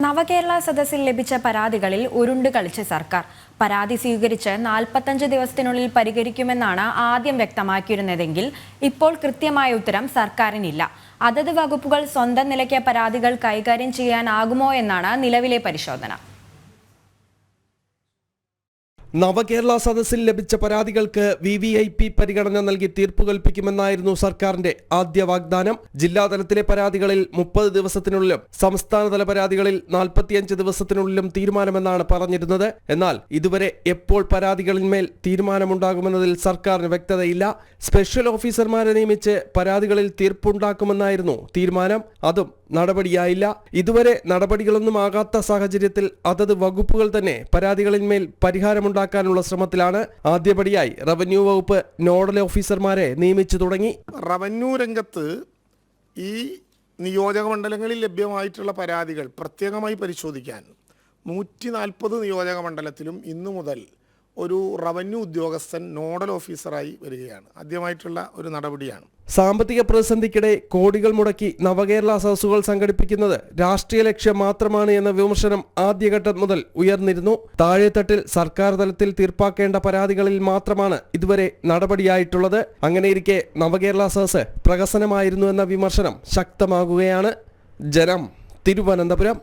നവകേരള സദസ്സിൽ ലഭിച്ച പരാതികളിൽ ഉരുണ്ട് കളിച്ച് സർക്കാർ. പരാതി സ്വീകരിച്ച് 45 ദിവസത്തിനുള്ളിൽ പരിഹരിക്കുമെന്നാണ് ആദ്യം വ്യക്തമാക്കിയിരുന്നതെങ്കിൽ ഇപ്പോൾ കൃത്യമായ ഉത്തരം സർക്കാരിനില്ല. അതത് വകുപ്പുകൾ സ്വന്തം നിലയ്ക്ക് പരാതികൾ കൈകാര്യം ചെയ്യാനാകുമോ എന്നാണ് നിലവിലെ പരിശോധന. നവകേരള സദസ്സിൽ ലഭിച്ച പരാതികൾക്ക് VVIP പരിഗണന നൽകി തീർപ്പ് കൽപ്പിക്കുമെന്നായിരുന്നു സർക്കാരിന്റെ ആദ്യ വാഗ്ദാനം. ജില്ലാതലത്തിലെ പരാതികളിൽ 30 ദിവസത്തിനുള്ളിലും സംസ്ഥാനതല പരാതികളിൽ 45 ദിവസത്തിനുള്ളിലും തീരുമാനമെന്നാണ് പറഞ്ഞിരുന്നത്. എന്നാൽ ഇതുവരെ എപ്പോൾ പരാതികളിന്മേൽ തീരുമാനമുണ്ടാകുമെന്നതിൽ സർക്കാരിന് വ്യക്തതയില്ല. സ്പെഷ്യൽ ഓഫീസർമാരെ നിയമിച്ച് പരാതികളിൽ തീർപ്പുണ്ടാക്കുമെന്നായിരുന്നു തീരുമാനം. അതും നടപടിയായില്ല. ഇതുവരെ നടപടികളൊന്നും ആകാത്ത സാഹചര്യത്തിൽ അതത് വകുപ്പുകൾ തന്നെ പരാതികളിന്മേൽ പരിഹാരമുണ്ടാക്കാനുള്ള ശ്രമത്തിലാണ്. ആദ്യപടിയായി റവന്യൂ വകുപ്പ് നോഡൽ ഓഫീസർമാരെ നിയമിച്ചു തുടങ്ങി. റവന്യൂ രംഗത്ത് ഈ നിയോജക മണ്ഡലങ്ങളിൽ ലഭ്യമായിട്ടുള്ള പരാതികൾ പ്രത്യേകമായി പരിശോധിക്കാൻ 140 നിയോജക മണ്ഡലത്തിലും ഇന്നു മുതൽ ഒരു റവന്യൂ ഉദ്യോഗസ്ഥൻ നോഡൽ ഓഫീസറായി വരികയാണ്. ആദ്യമായിട്ടുള്ള ഒരു നടപടിയാണ്. സാമ്പത്തിക പ്രതിസന്ധിക്കിടെ കോടികൾ മുടക്കി നവകേരള സദസ്സുകൾ സംഘടിപ്പിക്കുന്നത് രാഷ്ട്രീയ ലക്ഷ്യം മാത്രമാണ് എന്ന വിമർശനം ആദ്യഘട്ടം മുതൽ ഉയർന്നിരുന്നു. താഴെത്തട്ടിൽ സർക്കാർ തലത്തിൽ തീർപ്പാക്കേണ്ട പരാതികളിൽ മാത്രമാണ് ഇതുവരെ നടപടിയായിട്ടുള്ളത്. അങ്ങനെയിരിക്കെ നവകേരള സദസ്സ് പ്രഹസനമായിരുന്നു എന്ന വിമർശനം ശക്തമാകുകയാണ്. ജനം, തിരുവനന്തപുരം.